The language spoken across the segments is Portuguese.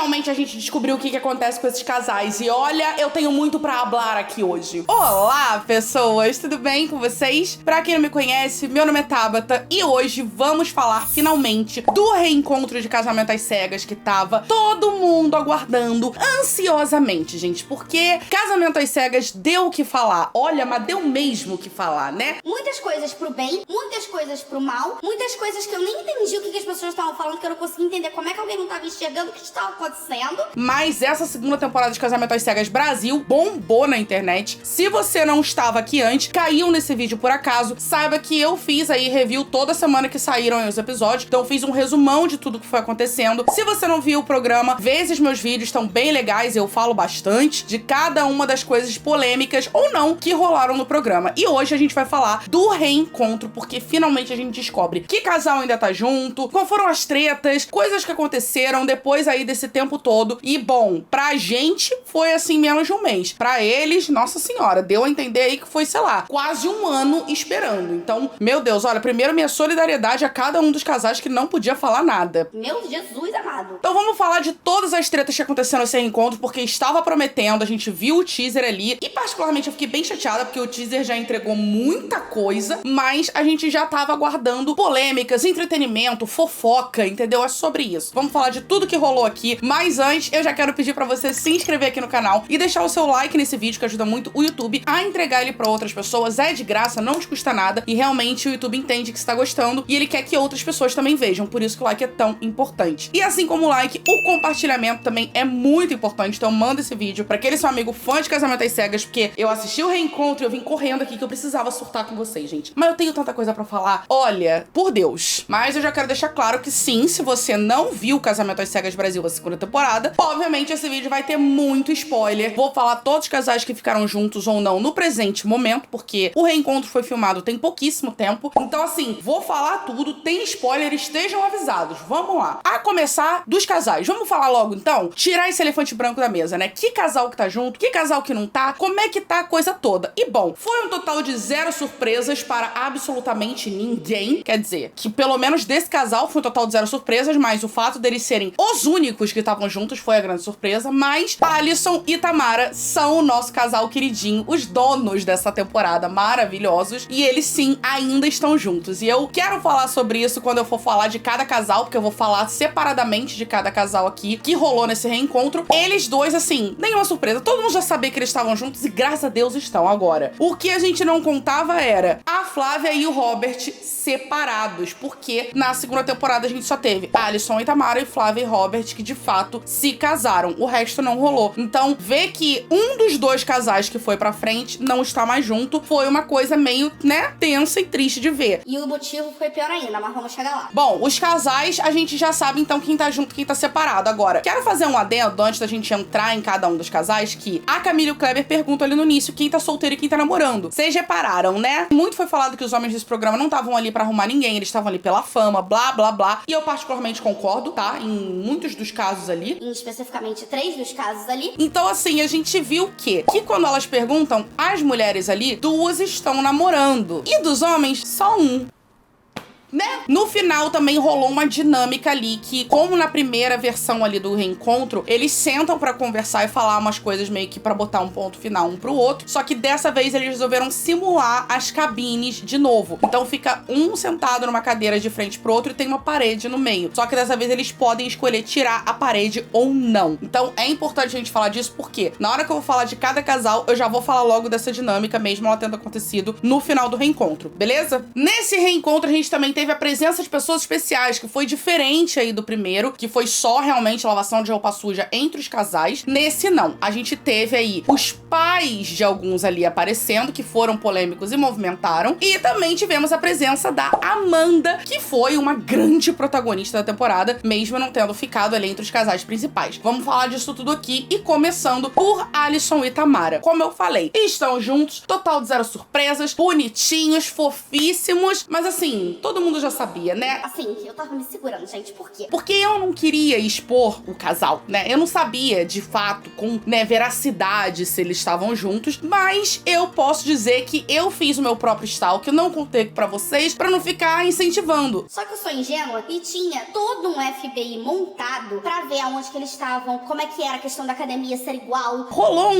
finalmente a gente descobriu o que acontece com esses casais. E olha, eu tenho muito pra falar aqui hoje. Olá, pessoas! Tudo bem com vocês? Pra quem não me conhece, meu nome é Tabata e hoje vamos falar finalmente do reencontro de Casamento às Cegas que tava todo mundo aguardando ansiosamente, gente. Porque Casamento às Cegas deu o que falar. Olha, mas deu mesmo o que falar, né? Muitas coisas pro bem, muitas coisas pro mal, muitas coisas que eu nem entendi o que as pessoas estavam falando, que eu não consegui entender como é que alguém não tava enxergando o que estava acontecendo. Mas essa segunda temporada de Casamento às Cegas Brasil bombou na internet. Se você não estava aqui antes, caiu nesse vídeo por acaso, saiba que eu fiz aí review toda semana que saíram aí os episódios, então eu fiz um resumão de tudo que foi acontecendo. Se você não viu o programa, vê esses meus vídeos, estão bem legais, eu falo bastante de cada uma das coisas polêmicas ou não que rolaram no programa. E hoje a gente vai falar do reencontro, porque finalmente a gente descobre que casal ainda tá junto, qual foram as tretas, coisas que aconteceram depois aí desse tempo todo. E bom, pra gente foi assim menos de um mês. Pra eles, nossa senhora, deu a entender aí que foi, sei lá, quase um ano esperando. Então, meu Deus, olha, primeiro minha solidariedade a cada um dos casais que não podia falar nada. Meu Jesus amado. Então vamos falar de todas as tretas que aconteceram nesse reencontro, porque estava prometendo, a gente viu o teaser ali, e particularmente eu fiquei bem chateada, porque o teaser já entregou muita coisa, mas a gente já tava aguardando polêmicas, entretenimento, fofoca, entendeu? É sobre isso. Vamos falar de tudo que rolou aqui, mas antes eu já quero pedir pra você se inscrever aqui no canal e deixar o seu like nesse vídeo, que ajuda muito o YouTube a entregar ele pra outras pessoas. É de graça, não te custa nada, e realmente o YouTube entende que você tá gostando, e ele quer que outras pessoas também vejam, por isso que o like é tão importante. E assim como o like, o compartilhamento também é muito importante, então manda esse vídeo pra aquele seu amigo fã de Casamento às Cegas, porque eu assisti o reencontro e eu vim correndo aqui que eu precisava surtar com vocês, gente. Mas eu tenho tanta coisa pra falar, olha, por Deus. Mas eu já quero deixar claro que sim, se você não viu Casamento às Cegas Brasil, a segunda temporada, obviamente esse vídeo vai ter muito spoiler. Vou falar todos os casais que ficaram juntos ou não no presente momento, porque o reencontro foi filmado tem pouquíssimo tempo. Então assim, vou falar tudo, tem spoiler, estejam avisados. Vamos lá. A começar dos casais. Vamos falar logo então? Tirar esse elefante branco da mesa, né? Que casal que tá junto, que casal que não tá, como é que tá a coisa toda. E bom, foi um total de 0 surpresas para absolutamente ninguém. Quer dizer, que pelo menos desse casal foi um total de 0 surpresas, mas o fato deles serem os únicos que estavam juntos foi a grande surpresa. Mas Alisson e Tamara são o nosso casal queridinho, os donos dessa temporada, maravilhosos. E eles sim, ainda estão juntos. E eu quero falar sobre isso quando eu for falar de cada casal, porque eu vou falar separadamente de cada casal aqui que rolou nesse reencontro. Eles dois, assim, nenhuma surpresa. Todo mundo já sabia que eles estavam juntos e graças a Deus estão agora. O que a gente não contava era a Flávia e o Robert separados, porque na segunda temporada a gente só teve Alisson e Tamara e Flávia e Robert que de fato se casaram. O resto não rolou. Então, ver que um dos dois casais que foi pra frente não está mais junto foi uma coisa meio, né, tensa e triste de ver. E o motivo foi pior ainda, mas vamos chegar lá. Bom, os casais a gente já sabe então quem tá junto e quem tá separado. Agora, quero fazer um adendo antes da gente entrar em cada um dos casais, que a Camila e o Kleber perguntam ali no início quem tá solteiro e quem tá namorando. Vocês repararam, né? Muito foi falado que os homens desse programa não estavam ali pra arrumar ninguém, eles estavam ali pela fama, blá, blá, blá. E eu particularmente concordo, tá? Em muitos dos casos ali. Em especificamente 3 dos casos ali. Então, assim, a gente viu que quando elas perguntam, as mulheres ali, 2 estão namorando. E dos homens, só um. Né? No final também rolou uma dinâmica ali que, como na primeira versão ali do reencontro, eles sentam pra conversar e falar umas coisas meio que pra botar um ponto final um pro outro, só que dessa vez eles resolveram simular as cabines de novo. Então fica um sentado numa cadeira de frente pro outro e tem uma parede no meio. Só que dessa vez eles podem escolher tirar a parede ou não. Então é importante a gente falar disso porque na hora que eu vou falar de cada casal, eu já vou falar logo dessa dinâmica, mesmo ela tendo acontecido no final do reencontro, beleza? Nesse reencontro a gente também teve a presença de pessoas especiais, que foi diferente aí do primeiro, que foi só realmente lavação de roupa suja entre os casais. Nesse não. A gente teve aí os pais de alguns ali aparecendo, que foram polêmicos e movimentaram. E também tivemos a presença da Amanda, que foi uma grande protagonista da temporada, mesmo não tendo ficado ali entre os casais principais. Vamos falar disso tudo aqui e começando por Alisson e Tamara. Como eu falei, estão juntos, total de 0 surpresas, bonitinhos, fofíssimos, mas assim, todo mundo mundo já sabia, né? Assim, eu tava me segurando, gente, por quê? Porque eu não queria expor o casal, né? Eu não sabia, de fato, com, né, veracidade se eles estavam juntos, mas eu posso dizer que eu fiz o meu próprio stalk, eu não contei pra vocês, pra não ficar incentivando. Só que eu sou ingênua e tinha todo um FBI montado pra ver aonde que eles estavam, como é que era a questão da academia ser igual. Rolou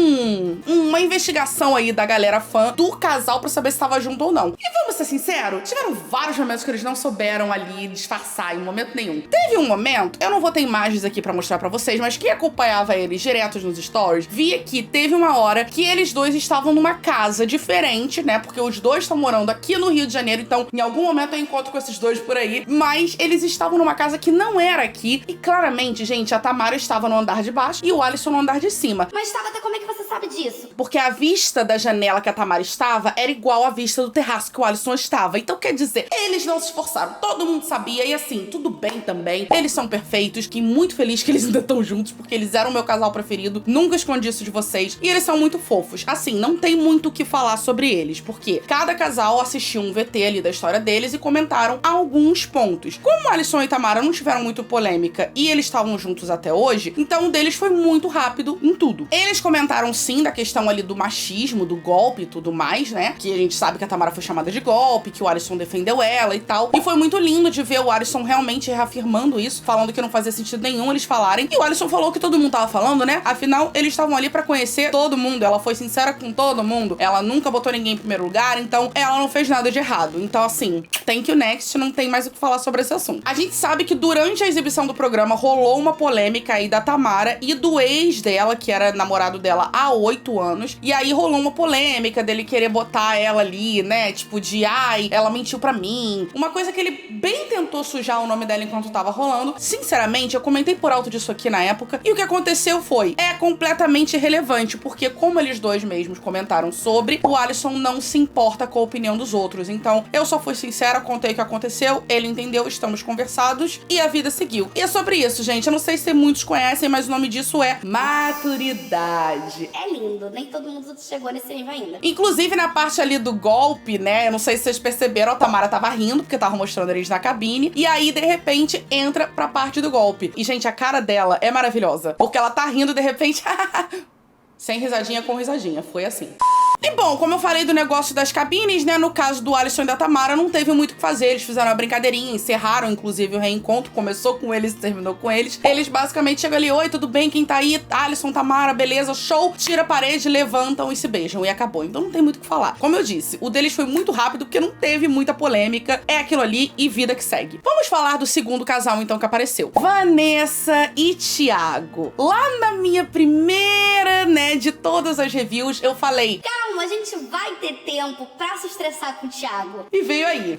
uma investigação aí da galera fã do casal pra saber se tava junto ou não. E vamos ser sinceros, tiveram vários momentos que eles não souberam ali disfarçar em momento nenhum. Teve um momento, eu não vou ter imagens aqui pra mostrar pra vocês, mas quem acompanhava eles diretos nos stories, via que teve uma hora que eles dois estavam numa casa diferente, né? Porque os dois estão morando aqui no Rio de Janeiro, então em algum momento eu encontro com esses dois por aí, mas eles estavam numa casa que não era aqui, e claramente, gente, a Tamara estava no andar de baixo e o Alisson no andar de cima. Mas estava até como é que você sabe disso? Porque a vista da janela que a Tamara estava era igual à vista do terraço que o Alisson estava. Então, quer dizer, eles não se esforçaram. Todo mundo sabia. E assim, tudo bem também. Eles são perfeitos. Fiquei muito feliz que eles ainda estão juntos, porque eles eram o meu casal preferido. Nunca escondi isso de vocês. E eles são muito fofos. Assim, não tem muito o que falar sobre eles, porque cada casal assistiu um VT ali da história deles e comentaram alguns pontos. Como o Alisson e Tamara não tiveram muito polêmica e eles estavam juntos até hoje, então o deles foi muito rápido em tudo. Eles comentaram sim da questão ali do machismo, do golpe e tudo mais, né? Que a gente sabe que a Tamara foi chamada de golpe, que o Alisson defendeu ela e tal. E foi muito lindo de ver o Alisson realmente reafirmando isso, falando que não fazia sentido nenhum eles falarem. E o Alisson falou que todo mundo tava falando, né? Afinal, eles estavam ali pra conhecer todo mundo. Ela foi sincera com todo mundo. Ela nunca botou ninguém em primeiro lugar, então ela não fez nada de errado. Então, assim, thank you next, não tem mais o que falar sobre esse assunto. A gente sabe que durante a exibição do programa rolou uma polêmica aí da Tamara e do ex dela, que era namorado dela há 8 anos. E aí rolou uma polêmica dele querer botar ela ali, né? Tipo de, ai, ela mentiu pra mim. Uma coisa que ele bem tentou sujar o nome dela enquanto tava rolando. Sinceramente, eu comentei por alto disso aqui na época. E o que aconteceu foi, é completamente irrelevante, porque como eles dois mesmos comentaram sobre, o Alisson não se importa com a opinião dos outros. Então, eu só fui sincera, contei o que aconteceu, ele entendeu, estamos conversados e a vida seguiu. E é sobre isso, gente. Eu não sei se muitos conhecem, mas o nome disso é maturidade. É lindo, nem todo mundo chegou nesse nível ainda. Inclusive, na parte ali do golpe, né? Eu não sei se vocês perceberam, a Tamara tava rindo, porque tava mostrando eles na cabine. E aí, de repente, entra pra parte do golpe. E, gente, a cara dela é maravilhosa. Porque ela tá rindo, de repente... sem risadinha com risadinha. Foi assim. E bom, como eu falei do negócio das cabines, né, no caso do Alisson e da Tamara, não teve muito o que fazer, eles fizeram uma brincadeirinha, encerraram, inclusive, o reencontro, começou com eles e terminou com eles. Eles basicamente chegam ali, oi, tudo bem, quem tá aí? Alisson, Tamara, beleza, show, tira a parede, levantam e se beijam, e acabou. Então não tem muito o que falar. Como eu disse, o deles foi muito rápido, porque não teve muita polêmica, é aquilo ali e vida que segue. Vamos falar do segundo casal, então, que apareceu. Vanessa e Thiago. Lá na minha primeira, né, de todas as reviews, eu falei... Calma, a gente vai ter tempo pra se estressar com o Thiago. E veio aí.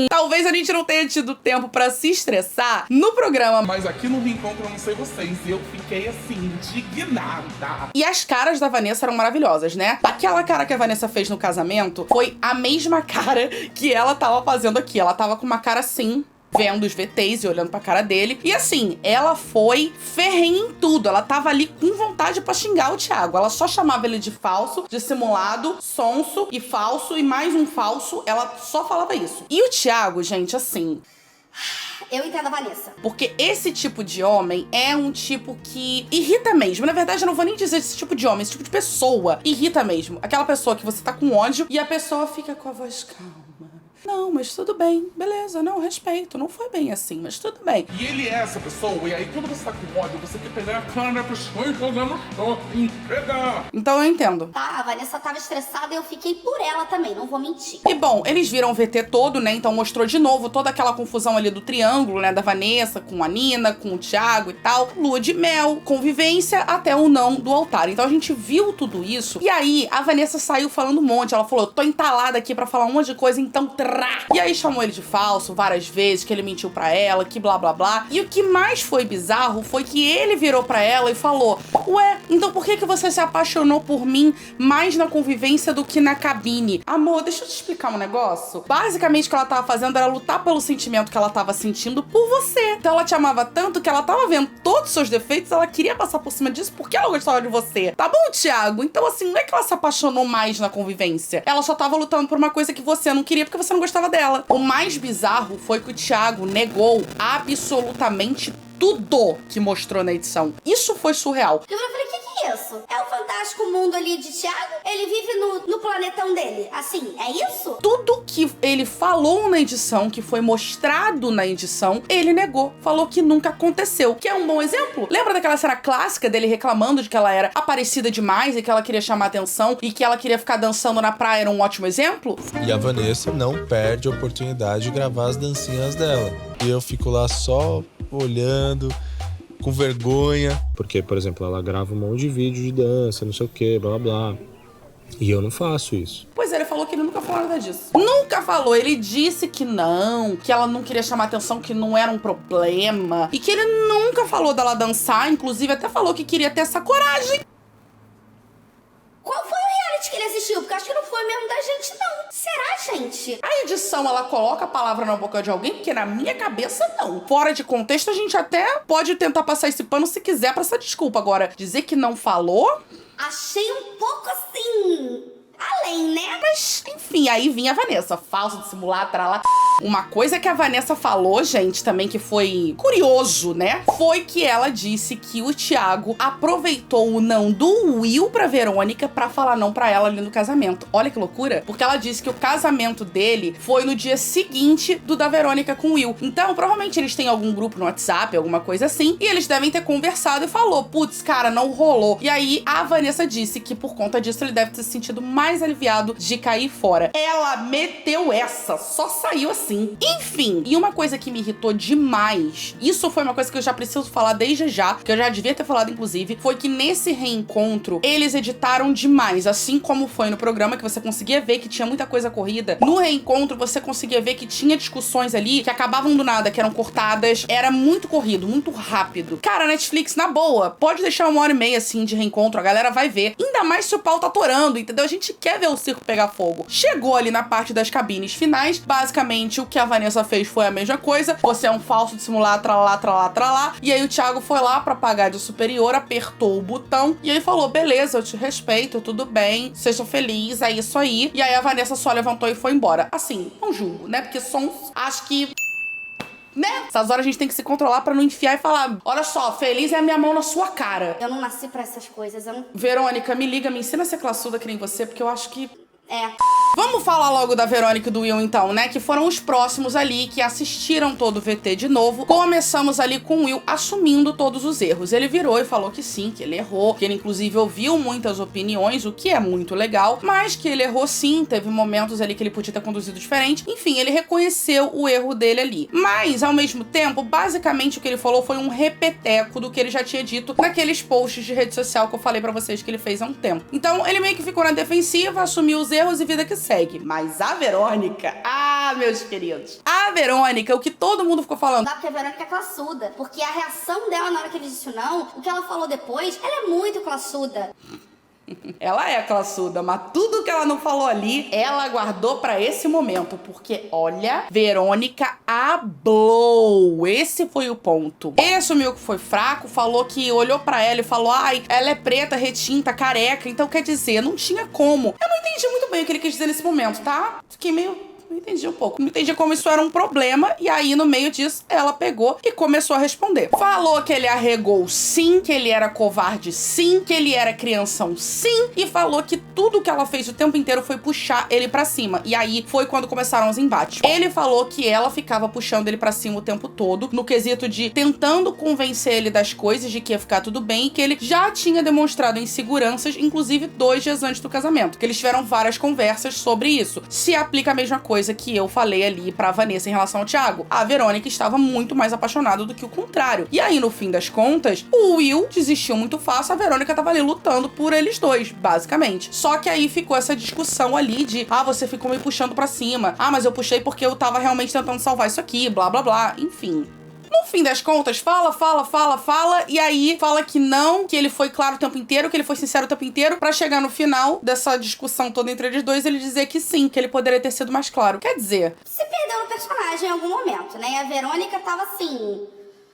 Talvez a gente não tenha tido tempo pra se estressar no programa. Mas aqui no Reencontro eu não sei vocês, eu fiquei assim, indignada. E as caras da Vanessa eram maravilhosas, né? Aquela cara que a Vanessa fez no casamento foi a mesma cara que ela tava fazendo aqui. Ela tava com uma cara assim... vendo os VTs e olhando pra cara dele. E assim, ela foi ferrenha em tudo. Ela tava ali com vontade pra xingar o Thiago. Ela só chamava ele de falso, dissimulado, sonso e falso e mais um falso. Ela só falava isso. E o Thiago, gente, assim... Eu entendo a Vanessa. Porque esse tipo de homem é um tipo que irrita mesmo. Na verdade, eu não vou nem dizer esse tipo de homem, esse tipo de pessoa irrita mesmo. Aquela pessoa que você tá com ódio e a pessoa fica com a voz calma. Não, mas tudo bem, beleza, não, respeito, não foi bem assim, mas tudo bem. E ele é essa pessoa, e aí quando você tá com ódio, você quer pegar a cara da pessoa e jogar no chão, entregar. Então eu entendo. Tá, a Vanessa tava estressada e eu fiquei por ela também, não vou mentir. E bom, eles viram o VT todo, né, então mostrou de novo toda aquela confusão ali do triângulo, né, da Vanessa com a Nina, com o Thiago e tal. Lua de mel, convivência, até o não do altar. Então a gente viu tudo isso, e aí a Vanessa saiu falando um monte, ela falou, tô entalada aqui pra falar um monte de coisa, então e aí chamou ele de falso várias vezes, que ele mentiu pra ela, que blá blá blá. E o que mais foi bizarro foi que ele virou pra ela e falou, ué, então por que você se apaixonou por mim mais na convivência do que na cabine? Amor, deixa eu te explicar um negócio. Basicamente o que ela tava fazendo era lutar pelo sentimento que ela tava sentindo por você. Então ela te amava tanto que ela tava vendo todos os seus defeitos, ela queria passar por cima disso porque ela gostava de você. Tá bom, Thiago? Então assim, não é que ela se apaixonou mais na convivência. Ela só tava lutando por uma coisa que você não queria porque você não não gostava dela. O mais bizarro foi que o Thiago negou absolutamente tudo que mostrou na edição. Isso foi surreal. Eu falei, o que é isso? É o fantástico mundo ali de Thiago? Ele vive no planetão dele. Assim, é isso? Tudo que ele falou na edição, que foi mostrado na edição, ele negou. Falou que nunca aconteceu. Que é um bom exemplo. Lembra daquela cena clássica dele reclamando de que ela era aparecida demais e que ela queria chamar atenção e que ela queria ficar dançando na praia? Era um ótimo exemplo? E a Vanessa não perde a oportunidade de gravar as dancinhas dela. E eu fico lá só olhando, com vergonha. Porque, por exemplo, ela grava um monte de vídeo de dança, não sei o que, blá blá blá. E eu não faço isso. Pois é, ele falou que ele nunca falou nada disso. Nunca falou. Ele disse que não, que ela não queria chamar atenção, que não era um problema. E que ele nunca falou dela dançar, inclusive até falou que queria ter essa coragem. Qual foi o reality que ele assistiu? Porque acho que não foi mesmo da gente, não. Será, gente? A edição, ela coloca a palavra na boca de alguém, porque na minha cabeça, não. Fora de contexto, a gente até pode tentar passar esse pano se quiser pra essa desculpa. Agora, dizer que não falou... Achei um pouco assim... além, né? Mas, enfim, aí vinha a Vanessa. Falso, dissimulado, tralá. Uma coisa que a Vanessa falou, gente, também que foi curioso, né? Foi que ela disse que o Thiago aproveitou o não do Will pra Verônica pra falar não pra ela ali no casamento. Olha que loucura. Porque ela disse que o casamento dele foi no dia seguinte do da Verônica com o Will. Então, provavelmente eles têm algum grupo no WhatsApp, alguma coisa assim, e eles devem ter conversado e falou, putz, cara, não rolou. E aí, a Vanessa disse que por conta disso ele deve ter se sentido mais aliviado de cair fora. Ela meteu essa, só saiu assim. Enfim, e uma coisa que me irritou demais, isso foi uma coisa que eu já preciso falar desde já, que eu já devia ter falado inclusive, foi que nesse reencontro, eles editaram demais, assim como foi no programa, que você conseguia ver que tinha muita coisa corrida. No reencontro, você conseguia ver que tinha discussões ali que acabavam do nada, que eram cortadas. Era muito corrido, muito rápido. Cara, Netflix, na boa, pode deixar 1h30 assim de reencontro, a galera vai ver. Ainda mais se o pau tá torando, entendeu? A gente quer ver o circo pegar fogo. Chegou ali na parte das cabines finais, basicamente o que a Vanessa fez foi a mesma coisa. Você é um falso dissimulado, tralá, tralá, tralá. E aí o Thiago foi lá pra pagar de superior, apertou o botão e aí falou, beleza, eu te respeito, tudo bem, seja feliz, é isso aí. E aí a Vanessa só levantou e foi embora. Assim, não julgo, né? Porque sons, acho que... né? Essas horas a gente tem que se controlar pra não enfiar e falar, olha só, feliz é a minha mão na sua cara. Eu não nasci pra essas coisas, eu não... Verônica, me liga, me ensina a ser classuda que nem você, porque eu acho que... É. Vamos falar logo da Verônica e do Will, então, né? Que foram os próximos ali que assistiram todo o VT de novo. Começamos ali com o Will assumindo todos os erros. Ele virou e falou que sim, que ele errou, que ele inclusive ouviu muitas opiniões, o que é muito legal, mas que ele errou sim, teve momentos ali que ele podia ter conduzido diferente. Enfim, ele reconheceu o erro dele ali. Mas, ao mesmo tempo, basicamente o que ele falou foi um repeteco do que ele já tinha dito naqueles posts de rede social que eu falei pra vocês que ele fez há um tempo. Então, ele meio que ficou na defensiva, assumiu os erros e vida que segue. Mas a Verônica, meus queridos, a Verônica, o que todo mundo ficou falando. Dá porque a Verônica é classuda. Porque a reação dela na hora que ele disse não, o que ela falou depois, ela é muito classuda. Ela é classuda, mas tudo que ela não falou ali, ela guardou pra esse momento. Porque, olha, Verônica hablou. Esse foi o ponto. Ele assumiu que foi fraco, falou que olhou pra ela e falou, ai, ela é preta, retinta, careca. Então, quer dizer, não tinha como. Eu não entendi muito bem o que ele quis dizer nesse momento, tá? Fiquei meio... não entendi um pouco. Não entendi como isso era um problema. E aí, no meio disso, ela pegou e começou a responder. Falou que ele arregou sim, que ele era covarde sim, que ele era crianção sim. E falou que tudo que ela fez o tempo inteiro foi puxar ele pra cima. E aí, foi quando começaram os embates. Ele falou que ela ficava puxando ele pra cima o tempo todo, no quesito de tentando convencer ele das coisas, de que ia ficar tudo bem, e que ele já tinha demonstrado inseguranças, inclusive 2 dias antes do casamento. Que eles tiveram várias conversas sobre isso. Se aplica a mesma coisa que eu falei ali pra Vanessa em relação ao Thiago. A Verônica estava muito mais apaixonada do que o contrário. E aí, no fim das contas, o Will desistiu muito fácil, a Verônica tava ali lutando por eles dois, basicamente. Só que aí ficou essa discussão ali de, você ficou me puxando pra cima. Mas eu puxei porque eu tava realmente tentando salvar isso aqui, blá, blá, blá. Enfim. No fim das contas, fala, e aí fala que não, que ele foi claro o tempo inteiro, que ele foi sincero o tempo inteiro, pra chegar no final dessa discussão toda entre eles dois, ele dizer que sim, que ele poderia ter sido mais claro. Quer dizer... se perdeu no personagem em algum momento, né? E a Verônica tava assim...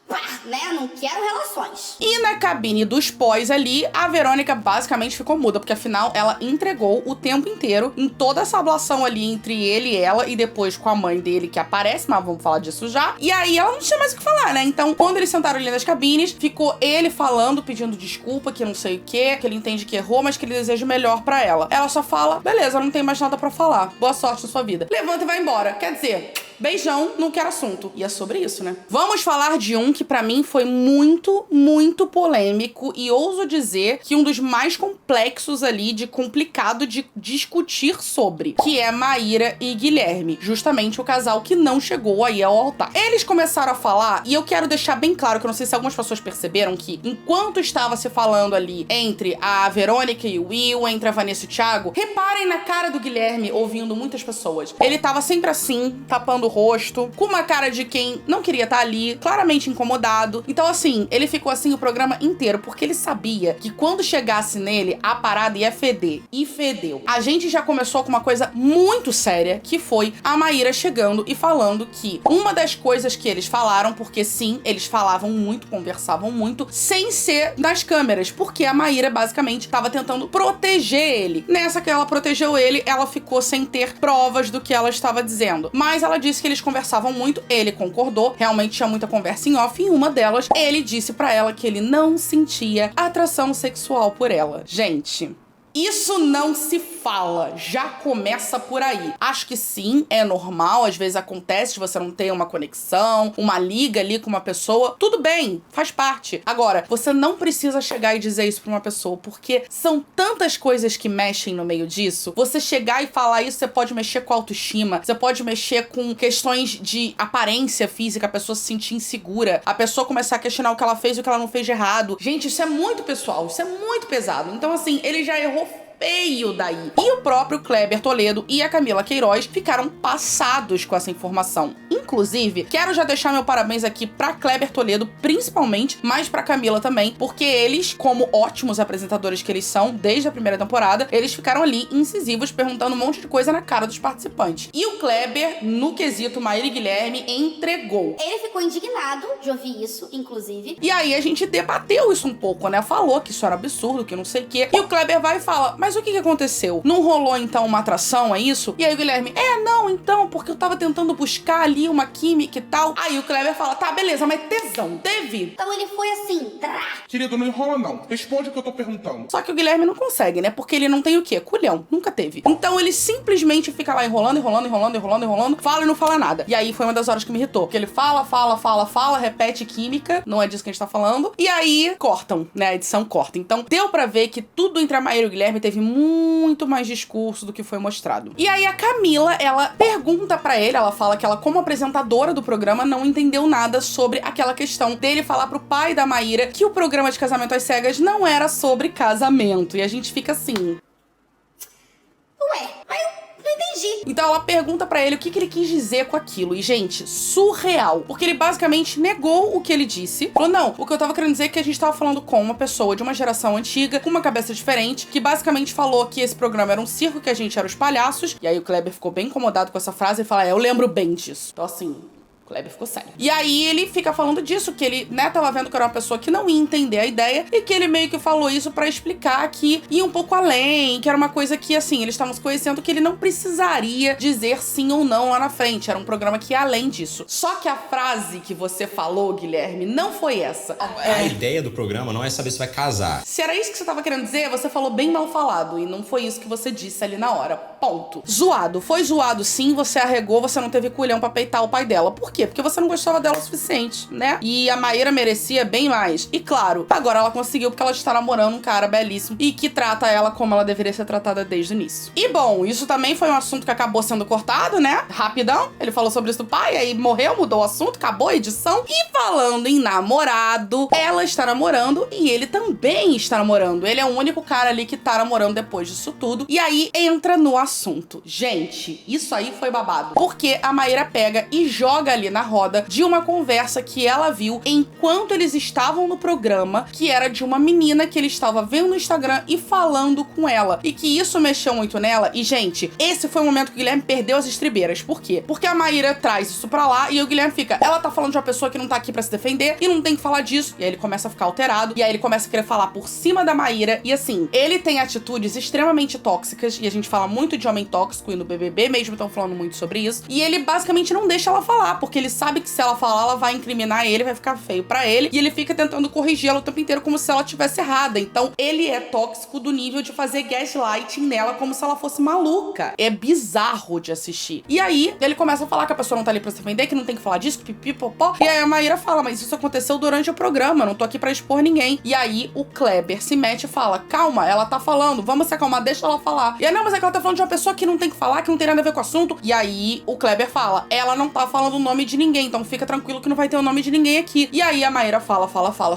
pá, né? Não quero relações. E na cabine dos pós ali, a Verônica basicamente ficou muda, porque afinal ela entregou o tempo inteiro em toda essa ablação ali entre ele e ela, e depois com a mãe dele que aparece, mas vamos falar disso já. E aí ela não tinha mais o que falar, né? Então, quando eles sentaram ali nas cabines, ficou ele falando, pedindo desculpa, que não sei o quê, que ele entende que errou, mas que ele deseja o melhor pra ela. Ela só fala, beleza, não tem mais nada pra falar. Boa sorte na sua vida. Levanta e vai embora. Quer dizer, beijão, não quero assunto. E é sobre isso, né? Vamos falar de um que pra mim foi muito, muito polêmico e ouso dizer que um dos mais complexos ali, de complicado de discutir sobre, que é Maíra e Guilherme. Justamente o casal que não chegou aí ao altar. Eles começaram a falar, e eu quero deixar bem claro que eu não sei se algumas pessoas perceberam que, enquanto estava se falando ali entre a Verônica e o Will, entre a Vanessa e o Thiago, reparem na cara do Guilherme ouvindo muitas pessoas. Ele tava sempre assim, tapando o rosto, com uma cara de quem não queria estar ali, claramente incomodado. Então, assim, ele ficou assim o programa inteiro, porque ele sabia que quando chegasse nele, a parada ia feder. E fedeu. A gente já começou com uma coisa muito séria, que foi a Maíra chegando e falando que uma das coisas que eles falaram, porque sim, eles falavam muito, conversavam muito, sem ser nas câmeras, porque a Maíra basicamente estava tentando proteger ele. Nessa que ela protegeu ele, ela ficou sem ter provas do que ela estava dizendo. Mas ela disse que eles conversavam muito, ele concordou, realmente tinha muita conversa em off, e em uma delas, ele disse pra ela que ele não sentia atração sexual por ela. Gente, isso não se fala, já começa por aí. Acho que sim, é normal, às vezes acontece de você não ter uma conexão, uma liga ali com uma pessoa, tudo bem, faz parte. Agora, você não precisa chegar e dizer isso pra uma pessoa, porque são tantas coisas que mexem no meio disso. Você chegar e falar isso, você pode mexer com a autoestima, você pode mexer com questões de aparência física, a pessoa se sentir insegura, a pessoa começar a questionar o que ela fez e o que ela não fez de errado. Gente, isso é muito pessoal, isso é muito pesado. Então, assim, ele já errou feio daí. E o próprio Kleber Toledo e a Camila Queiroz ficaram passados com essa informação. Inclusive, quero já deixar meu parabéns aqui pra Kleber Toledo, principalmente, mas pra Camila também, porque eles, como ótimos apresentadores que eles são, desde a primeira temporada, eles ficaram ali incisivos, perguntando um monte de coisa na cara dos participantes. E o Kleber, no quesito Maíra e Guilherme, entregou. Ele ficou indignado de ouvir isso, inclusive. E aí a gente debateu isso um pouco, né? Falou que isso era absurdo, que não sei o quê. E o Kleber vai e fala, mas o que aconteceu? Não rolou então uma atração, é isso? E aí o Guilherme, não, então, porque eu tava tentando buscar ali uma química e tal. Aí o Kleber fala, tá, beleza, mas tesão, teve? Então ele foi assim, Querido, não enrola não. Responde o que eu tô perguntando. Só que o Guilherme não consegue, né? Porque ele não tem o quê? Culhão. Nunca teve. Então ele simplesmente fica lá enrolando, fala e não fala nada. E aí foi uma das horas que me irritou. Porque ele fala, repete química, não é disso que a gente tá falando. E aí cortam, né? A edição corta. Então deu pra ver que tudo entre a Maíra e o Guilherme teve muito mais discurso do que foi mostrado. E aí a Camila, ela pergunta pra ele, ela fala que ela, como apresentadora do programa, não entendeu nada sobre aquela questão dele falar pro pai da Maíra que o programa de Casamento às Cegas não era sobre casamento. E a gente fica assim... Ué, mas eu não entendi. Então ela pergunta pra ele o que ele quis dizer com aquilo. E, gente, surreal. Porque ele basicamente negou o que ele disse. Falou, não, o que eu tava querendo dizer é que a gente tava falando com uma pessoa de uma geração antiga, com uma cabeça diferente, que basicamente falou que esse programa era um circo, que a gente era os palhaços. E aí o Kleber ficou bem incomodado com essa frase e fala, eu lembro bem disso. Então, assim... O Kleber ficou sério. E aí ele fica falando disso, que ele, né, tava vendo que era uma pessoa que não ia entender a ideia e que ele meio que falou isso pra explicar que ia um pouco além, que era uma coisa que, assim, eles estavam se conhecendo, que ele não precisaria dizer sim ou não lá na frente. Era um programa que ia além disso. Só que a frase que você falou, Guilherme, não foi essa. A ideia do programa não é saber se vai casar. Se era isso que você tava querendo dizer, você falou bem mal falado e não foi isso que você disse ali na hora. Ponto. Zoado. Foi zoado sim, você arregou, você não teve culhão pra peitar o pai dela. Por quê? Porque você não gostava dela o suficiente, né? E a Maíra merecia bem mais. E claro, agora ela conseguiu porque ela está namorando um cara belíssimo e que trata ela como ela deveria ser tratada desde o início. E bom, isso também foi um assunto que acabou sendo cortado, né? Rapidão. Ele falou sobre isso do pai, aí morreu, mudou o assunto, acabou a edição. E falando em namorado, ela está namorando e ele também está namorando. Ele é o único cara ali que tá namorando depois disso tudo. E aí entra no assunto. Gente, isso aí foi babado. Porque a Maíra pega e joga ali ali na roda de uma conversa que ela viu enquanto eles estavam no programa, que era de uma menina que ele estava vendo no Instagram e falando com ela. E que isso mexeu muito nela. E, gente, esse foi o momento que o Guilherme perdeu as estribeiras. Por quê? Porque a Maíra traz isso pra lá e o Guilherme fica, ela tá falando de uma pessoa que não tá aqui pra se defender e não tem que falar disso. E aí ele começa a ficar alterado. E aí ele começa a querer falar por cima da Maíra. E assim, ele tem atitudes extremamente tóxicas. E a gente fala muito de homem tóxico e no BBB mesmo estão falando muito sobre isso. E ele basicamente não deixa ela falar, porque ele sabe que se ela falar, ela vai incriminar ele, vai ficar feio pra ele. E ele fica tentando corrigi-la o tempo inteiro como se ela tivesse errada. Então, ele é tóxico do nível de fazer gaslighting nela como se ela fosse maluca. É bizarro de assistir. E aí, ele começa a falar que a pessoa não tá ali pra se defender, que não tem que falar disso, que pipipopó. E aí a Maíra fala, mas isso aconteceu durante o programa, eu não tô aqui pra expor ninguém. E aí, o Kleber se mete e fala, calma, ela tá falando, vamos se acalmar, deixa ela falar. E aí, não, mas é que ela tá falando de uma pessoa que não tem que falar, que não tem nada a ver com o assunto. E aí, o Kleber fala, ela não tá falando o nome de ninguém, então fica tranquilo que não vai ter o nome de ninguém aqui. E aí, a Maíra fala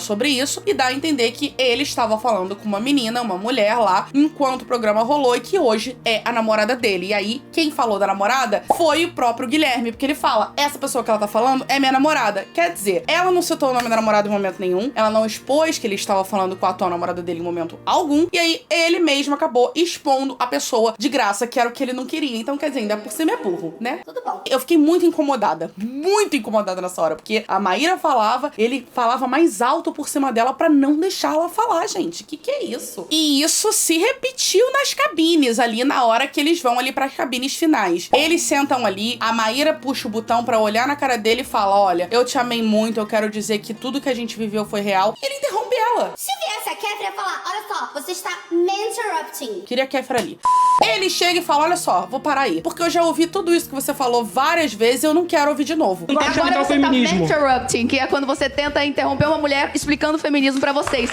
sobre isso e dá a entender que ele estava falando com uma menina, uma mulher lá, enquanto o programa rolou e que hoje é a namorada dele. E aí, quem falou da namorada foi o próprio Guilherme, porque ele fala, essa pessoa que ela tá falando é minha namorada. Quer dizer, ela não citou o nome da namorada em momento nenhum, ela não expôs que ele estava falando com a atual namorada dele em momento algum, e aí ele mesmo acabou expondo a pessoa de graça, que era o que ele não queria. Então, quer dizer, ainda por cima é burro, né? Tudo bom. Eu fiquei muito incomodada nessa hora, porque a Maíra falava, ele falava mais alto por cima dela pra não deixar ela falar, gente. Que é isso? E isso se repetiu nas cabines, ali na hora que eles vão ali pras cabines finais. Eles sentam ali, a Maíra puxa o botão pra olhar na cara dele e fala, olha, eu te amei muito, eu quero dizer que tudo que a gente viveu foi real. E ele interrompe ela. Se viesse a Kéfera, ia falar, olha só, você está me interrupting. Queria a Kéfera ali. Ele chega e fala, olha só, vou parar aí, porque eu já ouvi tudo isso que você falou várias vezes e eu não quero ouvir de novo. Agora você tá interrupting, que é quando você tenta interromper uma mulher explicando o feminismo pra vocês.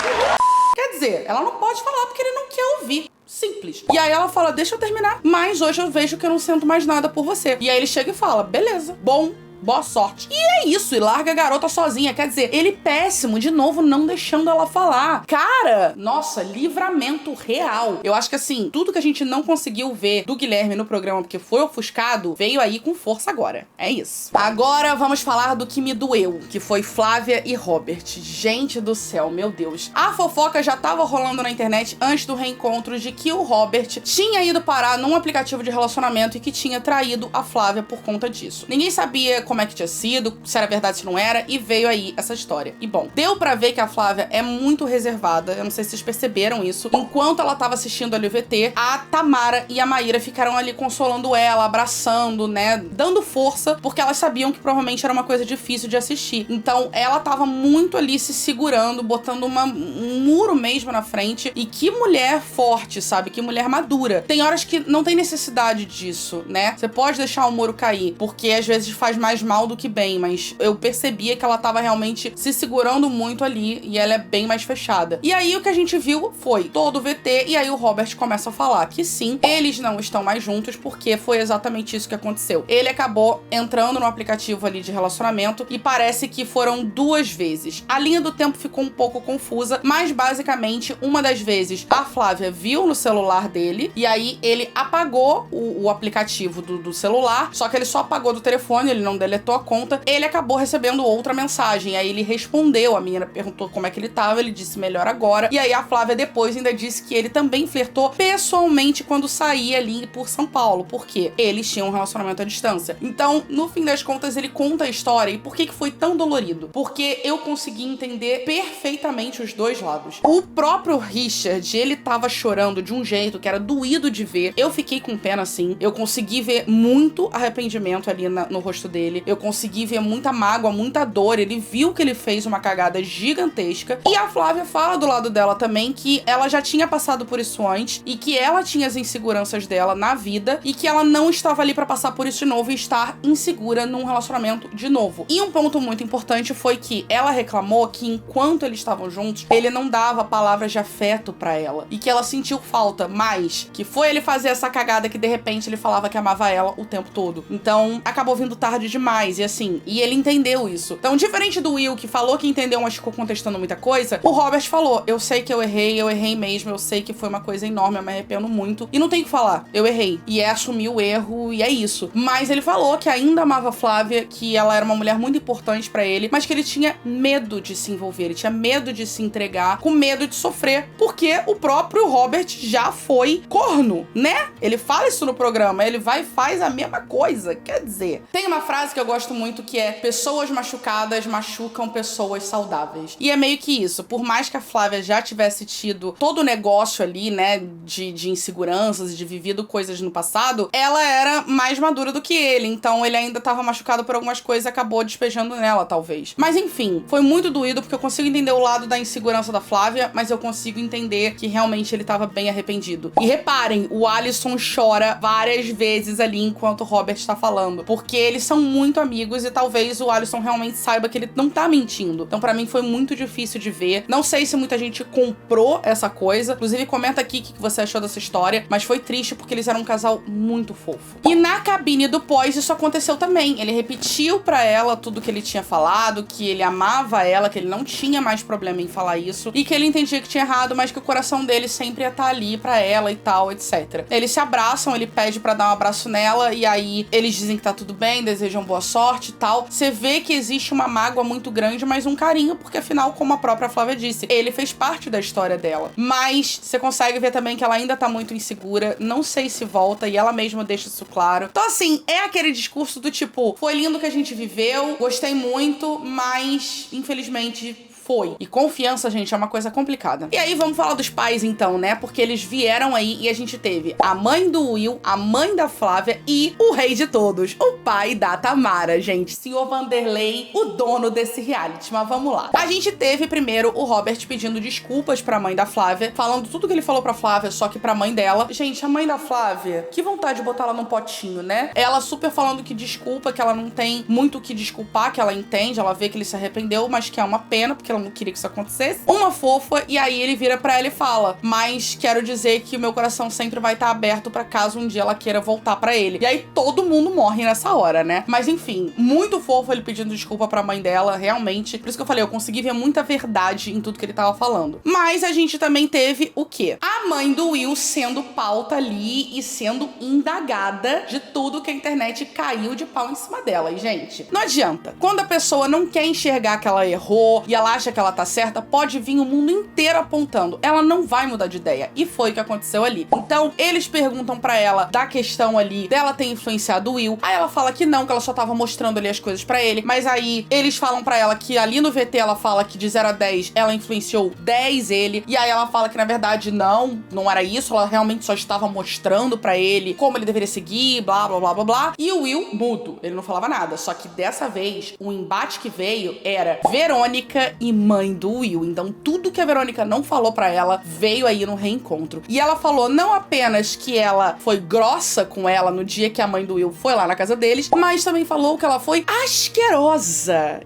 Quer dizer, ela não pode falar porque ele não quer ouvir. Simples. E aí ela fala, deixa eu terminar, mas hoje eu vejo que eu não sinto mais nada por você. E aí ele chega e fala, beleza, bom, boa sorte. E é isso, e larga a garota sozinha. Quer dizer, ele péssimo, de novo, não deixando ela falar. Cara, nossa, livramento real. Eu acho que assim, tudo que a gente não conseguiu ver do Guilherme no programa porque foi ofuscado, veio aí com força agora. É isso. Agora vamos falar do que me doeu, que foi Flávia e Robert. Gente do céu, meu Deus. A fofoca já tava rolando na internet antes do reencontro de que o Robert tinha ido parar num aplicativo de relacionamento e que tinha traído a Flávia por conta disso. Ninguém sabia como é que tinha sido, se era verdade, se não era, e veio aí essa história. E bom, deu pra ver que a Flávia é muito reservada, eu não sei se vocês perceberam isso. Enquanto ela tava assistindo ali o VT, a Tamara e a Maíra ficaram ali consolando ela, abraçando, né, dando força, porque elas sabiam que provavelmente era uma coisa difícil de assistir. Então, ela tava muito ali se segurando, botando um muro mesmo na frente, e que mulher forte, sabe? Que mulher madura. Tem horas que não tem necessidade disso, né? Você pode deixar o muro cair, porque às vezes faz mais mal do que bem, mas eu percebia que ela tava realmente se segurando muito ali e ela é bem mais fechada. E aí o que a gente viu foi todo o VT e aí o Robert começa a falar que sim, eles não estão mais juntos porque foi exatamente isso que aconteceu. Ele acabou entrando no aplicativo ali de relacionamento e parece que foram 2 vezes. A linha do tempo ficou um pouco confusa, mas basicamente uma das vezes a Flávia viu no celular dele e aí ele apagou o aplicativo do celular, só que ele só apagou do telefone, ele não deletou a conta, ele acabou recebendo outra mensagem. Aí ele respondeu, a menina perguntou como é que ele tava, ele disse melhor agora. E aí a Flávia depois ainda disse que ele também flertou pessoalmente quando saía ali por São Paulo, porque eles tinham um relacionamento à distância. Então, no fim das contas, ele conta a história. E por que foi tão dolorido? Porque eu consegui entender perfeitamente os dois lados. O próprio Richard, ele tava chorando de um jeito que era doído de ver. Eu fiquei com pena, assim. Eu consegui ver muito arrependimento ali no rosto dele. Eu consegui ver muita mágoa, muita dor. Ele viu que ele fez uma cagada gigantesca. E a Flávia fala do lado dela também que ela já tinha passado por isso antes e que ela tinha as inseguranças dela na vida e que ela não estava ali pra passar por isso de novo e estar insegura num relacionamento de novo. E um ponto muito importante foi que ela reclamou que enquanto eles estavam juntos, ele não dava palavras de afeto pra ela e que ela sentiu falta, mas que foi ele fazer essa cagada que de repente ele falava que amava ela o tempo todo. Então, acabou vindo tarde demais. demais. E assim, e ele entendeu isso. Então, diferente do Will, que falou que entendeu, mas ficou contestando muita coisa, o Robert falou, eu sei que eu errei mesmo, eu sei que foi uma coisa enorme, eu me arrependo muito. E não tem o que falar, eu errei. E é assumir o erro, e é isso. Mas ele falou que ainda amava a Flávia, que ela era uma mulher muito importante pra ele, mas que ele tinha medo de se envolver, ele tinha medo de se entregar, com medo de sofrer, porque o próprio Robert já foi corno, né? Ele fala isso no programa, ele vai e faz a mesma coisa. Quer dizer, tem uma frase que eu gosto muito que é: pessoas machucadas machucam pessoas saudáveis. E é meio que isso. Por mais que a Flávia já tivesse tido todo o negócio ali, né, de inseguranças e de vivido coisas no passado, ela era mais madura do que ele. Então ele ainda tava machucado por algumas coisas e acabou despejando nela, talvez. Mas enfim, foi muito doído porque eu consigo entender o lado da insegurança da Flávia, mas eu consigo entender que realmente ele tava bem arrependido. E reparem, o Alisson chora várias vezes ali enquanto o Robert tá falando, porque eles são muito amigos e talvez o Alisson realmente saiba que ele não tá mentindo. Então pra mim foi muito difícil de ver. Não sei se muita gente comprou essa coisa. Inclusive comenta aqui o que você achou dessa história, mas foi triste porque eles eram um casal muito fofo. E na cabine do pós isso aconteceu também. Ele repetiu pra ela tudo que ele tinha falado, que ele amava ela, que ele não tinha mais problema em falar isso e que ele entendia que tinha errado, mas que o coração dele sempre ia estar ali pra ela e tal, etc. Eles se abraçam, ele pede pra dar um abraço nela e aí eles dizem que tá tudo bem, desejam boa sorte e tal. Você vê que existe uma mágoa muito grande, mas um carinho, porque afinal, como a própria Flávia disse, ele fez parte da história dela. Mas você consegue ver também que ela ainda tá muito insegura, não sei se volta e ela mesma deixa isso claro. Então assim, é aquele discurso do tipo, foi lindo que a gente viveu, gostei muito, mas infelizmente foi. E confiança, gente, é uma coisa complicada. E aí vamos falar dos pais então, né? Porque eles vieram aí e a gente teve a mãe do Will, a mãe da Flávia e o rei de todos, o pai da Tamara, gente. Senhor Vanderlei, o dono desse reality. Mas vamos lá. A gente teve primeiro o Robert pedindo desculpas pra mãe da Flávia, falando tudo que ele falou pra Flávia, só que pra mãe dela. Gente, a mãe da Flávia, que vontade de botar ela num potinho, né? Ela super falando que desculpa, que ela não tem muito o que desculpar, que ela entende, ela vê que ele se arrependeu, mas que é uma pena, porque ela não queria que isso acontecesse. Uma fofa, e aí ele vira pra ela e fala, mas quero dizer que o meu coração sempre vai estar aberto pra caso um dia ela queira voltar pra ele. E aí todo mundo morre nessa hora, né? Mas enfim, muito fofo ele pedindo desculpa pra mãe dela, realmente. Por isso que eu falei, eu consegui ver muita verdade em tudo que ele tava falando. Mas a gente também teve o quê? A mãe do Will sendo pauta ali e sendo indagada de tudo que a internet caiu de pau em cima dela. E, gente, não adianta. Quando a pessoa não quer enxergar que ela errou e ela acha que ela tá certa, pode vir o mundo inteiro apontando. Ela não vai mudar de ideia. E foi o que aconteceu ali. Então, eles perguntam pra ela da questão ali dela ter influenciado o Will. Aí ela fala que não, que ela só tava mostrando ali as coisas pra ele. Mas aí, eles falam pra ela que ali no VT ela fala que de 0 a 10 ela influenciou 10 ele. E aí ela fala que na verdade não era isso. Ela realmente só estava mostrando pra ele como ele deveria seguir, blá, blá, blá, blá, blá. E o Will, mudo. Ele não falava nada. Só que dessa vez, o embate que veio era Verônica e mãe do Will. Então tudo que a Verônica não falou pra ela veio aí no reencontro. E ela falou não apenas que ela foi grossa com ela no dia que a mãe do Will foi lá na casa deles, mas também falou que ela foi asquerosa.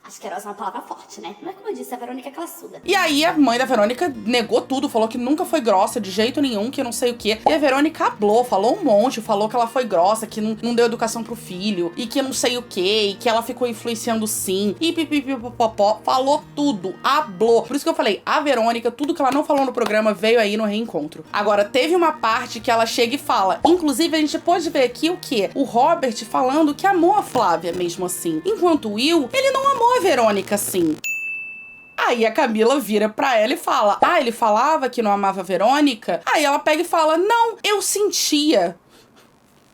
Asquerosa é uma palavra forte, né? Não é como eu disse, a Verônica é classuda. E aí a mãe da Verônica negou tudo, falou que nunca foi grossa de jeito nenhum, que não sei o quê. E a Verônica hablou, falou um monte, falou que ela foi grossa, que não deu educação pro filho, e que não sei o quê, e que ela ficou influenciando sim, e pipipipopopó, falou tudo, hablou. Por isso que eu falei, a Verônica, tudo que ela não falou no programa veio aí no reencontro. Agora, teve uma parte que ela chega e fala, inclusive a gente pode ver aqui o quê? O Robert falando que amou a Flávia mesmo assim, enquanto o Will, ele não amou a Verônica assim. Aí a Camila vira pra ela e fala, ele falava que não amava a Verônica? Aí ela pega e fala, não, eu sentia.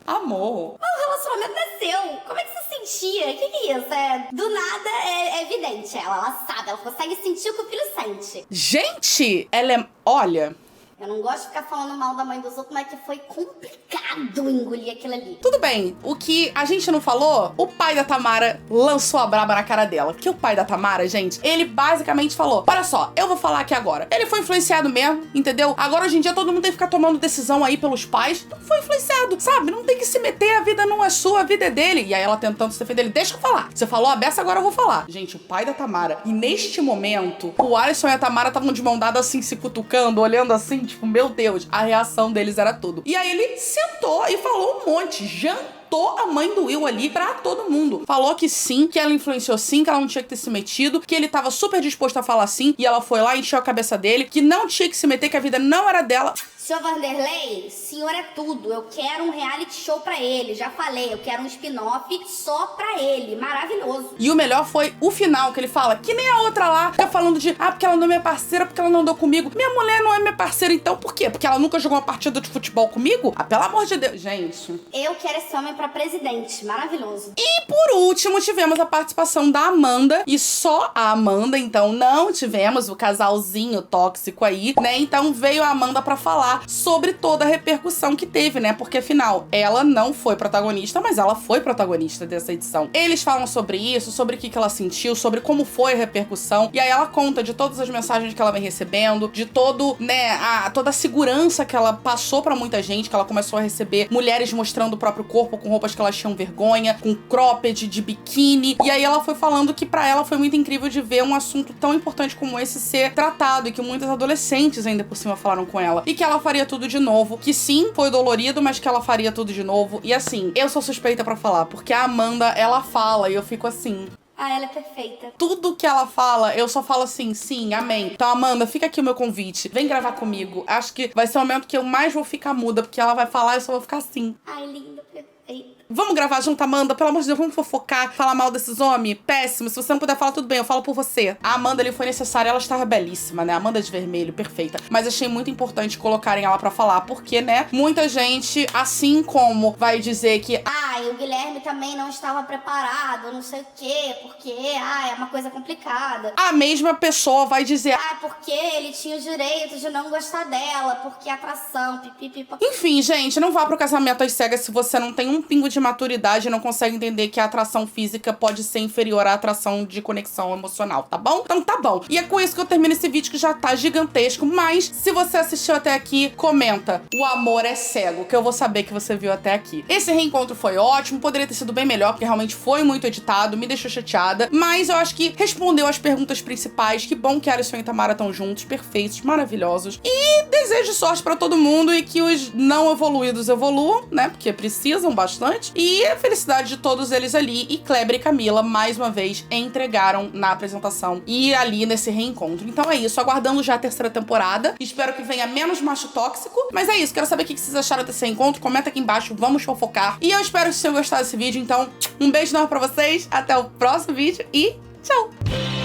Amor. Mas o relacionamento nasceu. Como é que você sentia? O que é isso? Do nada é evidente. Ela sabe, ela consegue sentir o que o filho sente. Gente, ela é... Olha... Eu não gosto de ficar falando mal da mãe dos outros, mas que foi complicado engolir aquilo ali. Tudo bem, o que a gente não falou, o pai da Tamara lançou a braba na cara dela. Que o pai da Tamara, gente, ele basicamente falou, olha só, eu vou falar aqui agora. Ele foi influenciado mesmo, entendeu? Agora hoje em dia todo mundo tem que ficar tomando decisão aí pelos pais. Não foi influenciado, sabe? Não tem que se meter, a vida não é sua, a vida é dele. E aí ela tentando se defender, ele, deixa eu falar. Você falou a beça, agora eu vou falar. Gente, o pai da Tamara. E neste momento, o Alisson e a Tamara estavam de mão dada assim, se cutucando, olhando assim, tipo, meu Deus, a reação deles era tudo. E aí ele sentou e falou um monte, jantou botou a mãe do Will ali pra todo mundo. Falou que sim, que ela influenciou sim, que ela não tinha que ter se metido, que ele tava super disposto a falar sim, e ela foi lá e encheu a cabeça dele, que não tinha que se meter, que a vida não era dela. Senhor Vanderlei, senhor é tudo. Eu quero um reality show pra ele. Já falei, eu quero um spin-off só pra ele. Maravilhoso. E o melhor foi o final, que ele fala, que nem a outra lá, fica falando de, porque ela não é minha parceira, porque ela não andou comigo. Minha mulher não é minha parceira, então por quê? Porque ela nunca jogou uma partida de futebol comigo? Pelo amor de Deus. Gente. Eu quero esse homem pra presidente. Maravilhoso. E por último, tivemos a participação da Amanda, e só a Amanda, então não tivemos o casalzinho tóxico aí, né? Então veio a Amanda pra falar sobre toda a repercussão que teve, né? Porque afinal, ela não foi protagonista, mas ela foi protagonista dessa edição. Eles falam sobre isso, sobre o que ela sentiu, sobre como foi a repercussão, e aí ela conta de todas as mensagens que ela vem recebendo, de todo, né, toda a segurança que ela passou pra muita gente, que ela começou a receber mulheres mostrando o próprio corpo com roupas que elas tinham vergonha, com cropped, de biquíni, e aí ela foi falando que pra ela foi muito incrível de ver um assunto tão importante como esse ser tratado, e que muitas adolescentes ainda por cima falaram com ela, e que ela faria tudo de novo, que sim, foi dolorido, mas que ela faria tudo de novo. E assim, eu sou suspeita pra falar, porque a Amanda, ela fala e eu fico assim... Ela é perfeita. Tudo que ela fala, eu só falo assim, sim, amém. Então, Amanda, fica aqui o meu convite. Vem gravar comigo. Acho que vai ser o momento que eu mais vou ficar muda, porque ela vai falar e eu só vou ficar assim. Linda, perfeita. Vamos gravar junto, Amanda? Pelo amor de Deus, vamos fofocar, falar mal desses homens? Péssimo. Se você não puder falar, tudo bem, eu falo por você. A Amanda ali foi necessária, ela estava belíssima, né? Amanda de vermelho, perfeita. Mas achei muito importante colocarem ela pra falar, porque, né, muita gente, assim como vai dizer que... E o Guilherme também não estava preparado, não sei o quê, porque, é uma coisa complicada. A mesma pessoa vai dizer... porque ele tinha o direito de não gostar dela, porque atração, pipipipa. Enfim, gente, não vá pro casamento às cegas se você não tem um pingo de maturidade e não consegue entender que a atração física pode ser inferior à atração de conexão emocional, tá bom? Então tá bom. E é com isso que eu termino esse vídeo que já tá gigantesco, mas se você assistiu até aqui, comenta. O amor é cego, que eu vou saber que você viu até aqui. Esse reencontro foi ótimo, poderia ter sido bem melhor, porque realmente foi muito editado, me deixou chateada, mas eu acho que respondeu as perguntas principais. Que bom que Alisson e Tamara estão juntos, perfeitos, maravilhosos. E desejo sorte pra todo mundo e que os não evoluídos evoluam, né? Porque precisam bastante. E a felicidade de todos eles ali. E Kleber e Camila, mais uma vez, entregaram na apresentação e ali nesse reencontro. Então é isso, aguardando já a terceira temporada. Espero que venha menos macho tóxico. Mas é isso, quero saber o que vocês acharam desse reencontro. Comenta aqui embaixo, vamos fofocar. E eu espero que vocês tenham gostado desse vídeo. Então, um beijo enorme pra vocês. Até o próximo vídeo e tchau!